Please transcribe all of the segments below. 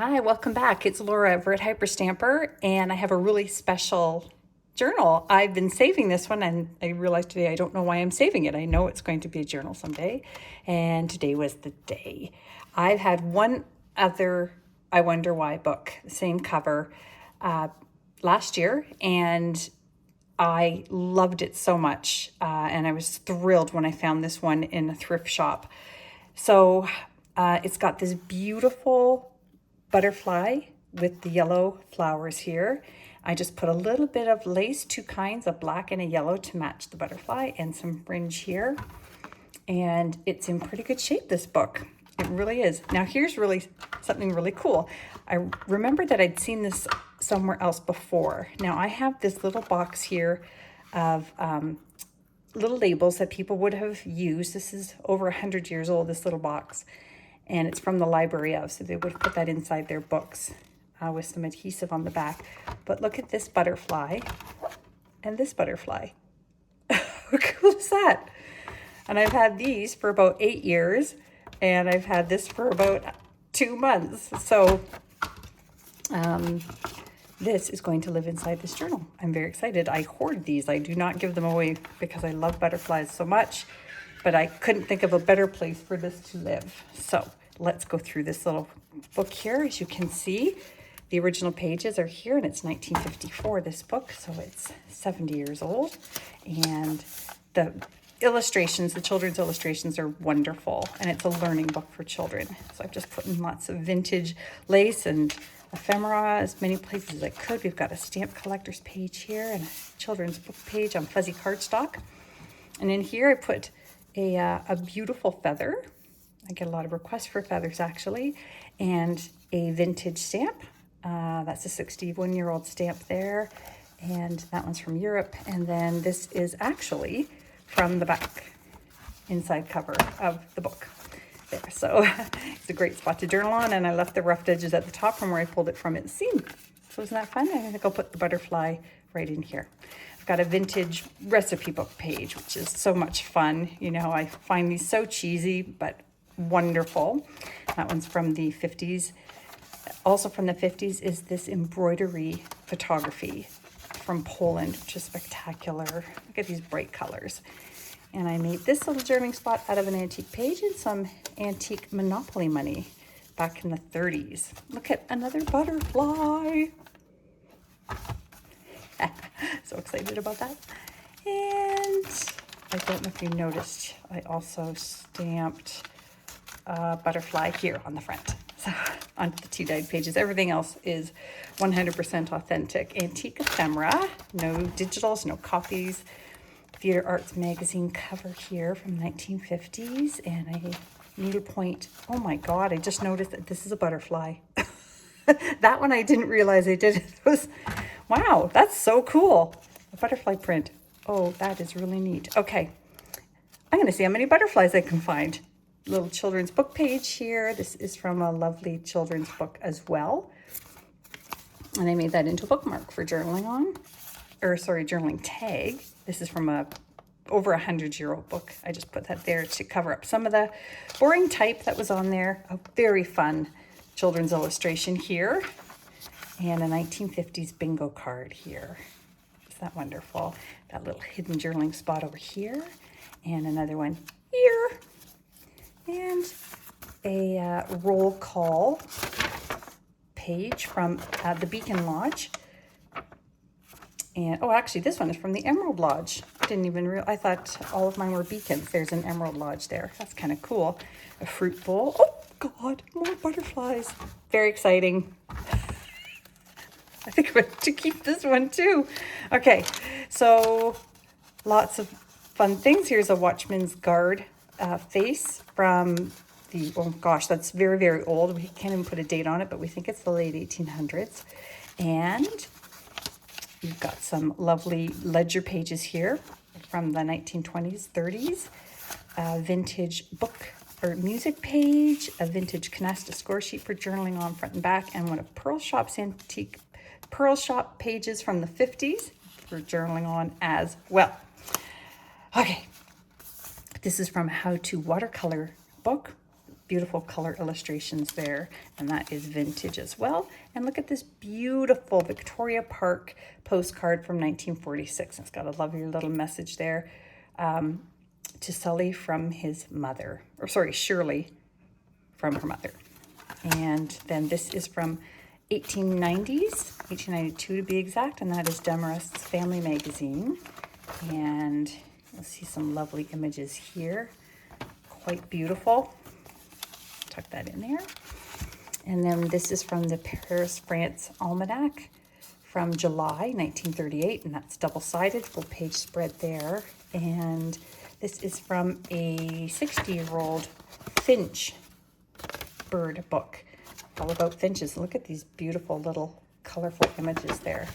Hi, welcome back. It's Laura over at Hyperstamper, and I have a really special journal. I've been saving this one, and I realized today I don't know why I'm saving it. I know it's going to be a journal someday, and today was the day. I've had one other I Wonder Why book, same cover, last year, and I loved it so much, and I was thrilled when I found this one in a thrift shop. So it's got this beautiful butterfly with the yellow flowers here. I just put a little bit of lace, two kinds, a black and a yellow, to match the butterfly, and some fringe here. And it's in pretty good shape, this book. It really is. Now here's really something really cool. I remember that I'd seen this somewhere else before. Now I have this little box here of little labels that people would have used. This is over 100 years old, this little box. And it's from the library of, so they would put that inside their books with some adhesive on the back. But look at this butterfly and this butterfly. How cool is that? And I've had these for about 8 years, and I've had this for about 2 months. So this is going to live inside this journal. I'm very excited. I hoard these. I do not give them away because I love butterflies so much, but I couldn't think of a better place for this to live. So let's go through this little book here. As you can see, the original pages are here, and it's 1954, this book, so it's 70 years old. And the illustrations, the children's illustrations, are wonderful, and it's a learning book for children. So I've just put in lots of vintage lace and ephemera as many places as I could. We've got a stamp collector's page here and a children's book page on fuzzy cardstock. And in here I put a beautiful feather. I get a lot of requests for feathers, actually, and a vintage stamp. That's a 61-year-old stamp there, and that one's from Europe. And then this is actually from the back inside cover of the book there. So it's a great spot to journal on, and I left the rough edges at the top from where I pulled it from its seam. So isn't that fun? I think I'll put the butterfly right in here. I've got a vintage recipe book page, which is so much fun. You know, I find these so cheesy, but wonderful. That one's from the 50s. Also from the 50s is this embroidery photography from Poland, which is spectacular. Look at these bright colors. And I made this little journaling spot out of an antique page and some antique Monopoly money back in the 30s. Look at another butterfly. So excited about that. And I don't know if you noticed, I also stamped a butterfly here on the front. So on the two dyed pages. Everything else is 100% authentic. Antique ephemera, no digitals, no copies. Theater Arts magazine cover here from 1950s, and a needlepoint. Oh my God, I just noticed that this is a butterfly. That one I didn't realize I did. It was, wow, that's so cool. A butterfly print. Oh, that is really neat. Okay, I'm gonna see how many butterflies I can find. Little children's book page here. This is from a lovely children's book as well. And I made that into a bookmark for journaling on, or sorry, journaling tag. This is from a over 100-year-old book. I just put that there to cover up some of the boring type that was on there. A very fun children's illustration here, and a 1950s bingo card here. Isn't that wonderful? That little hidden journaling spot over here, and another one here, and a roll call page from the Beacon Lodge. And, oh, actually, this one is from the Emerald Lodge. I didn't even realize, I thought all of mine were beacons. There's an Emerald Lodge there. That's kind of cool. A fruit bowl. Oh, God, more butterflies. Very exciting. I think I'm going to keep this one, too. Okay, so lots of fun things. Here's a Watchman's Guard face from the, oh, gosh, that's very, very old. We can't even put a date on it, but we think it's the late 1800s. And you've got some lovely ledger pages here from the 1920s, 30s, a vintage book or music page, a vintage canasta score sheet for journaling on front and back, and one of Pearl Shop's antique Pearl Shop pages from the 50s for journaling on as well. Okay, this is from How to Watercolor book. beautiful color illustrations there, and that is vintage as well. And look at this beautiful Victoria Park postcard from 1946. It's got a lovely little message there, to Sully from his mother, or sorry, Shirley from her mother. And then this is from 1890s, 1892 to be exact, and that is Demarest's Family Magazine. And you'll see some lovely images here. Quite beautiful. Tuck that in there. And then this is from the Paris, France Almanac from July 1938, and that's double-sided, full page spread there. And this is from a 60-year-old finch bird book, all about finches. Look at these beautiful little colorful images there.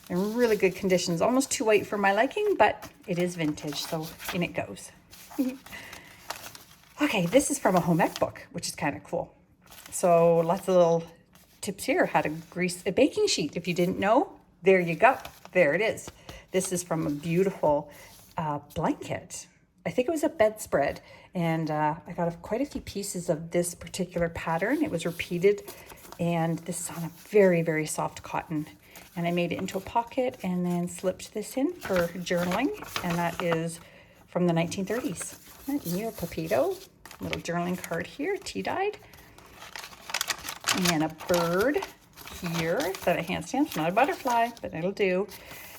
In really good conditions, almost too white for my liking, but it is vintage, so in it goes. Okay, this is from a home ec book, which is kind of cool. So lots of little tips here, how to grease a baking sheet. If you didn't know, there you go. There it is. This is from a beautiful blanket. I think it was a bedspread, and I got quite a few pieces of this particular pattern. It was repeated, and this is on a very, very soft cotton. And I made it into a pocket and then slipped this in for journaling, and that is from the 1930s. Isn't that neat? Pepito, little journaling card here, tea-dyed. And a bird here that I hand stamped, not a butterfly, but it'll do.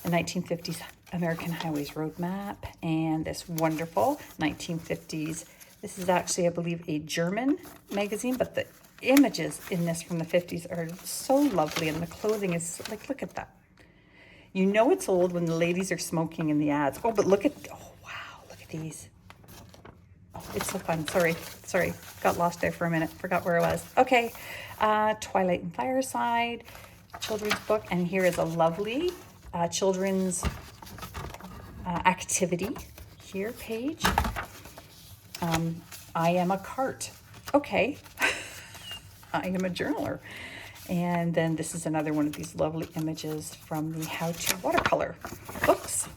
A 1950s American Highways Road Map, and this wonderful 1950s, this is actually, I believe, a German magazine, but the images in this from the 50s are so lovely, and the clothing is like, look at that. You know it's old when the ladies are smoking in the ads. Oh, but look at, oh wow, look at these. Oh, it's so fun. Sorry, got lost there for a minute, forgot where I was. Okay, Twilight and Fireside, children's book, and here is a lovely children's activity here page. I am a cart. Okay. I am a journaler. And then this is another one of these lovely images from the How to Watercolor books.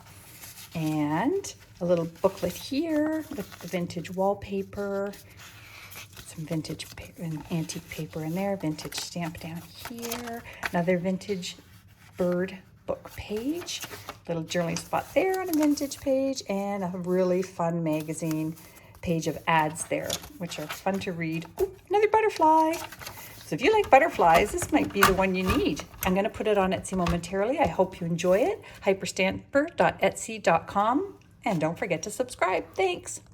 And a little booklet here with the vintage wallpaper, some vintage and antique paper in there, vintage stamp down here, another vintage bird book page, little journaling spot there on a vintage page, and a really fun magazine page of ads there, which are fun to read. Ooh, another butterfly. So if you like butterflies, this might be the one you need. I'm going to put it on Etsy momentarily. I hope you enjoy it. Hyperstamper.etsy.com. And don't forget to subscribe. Thanks.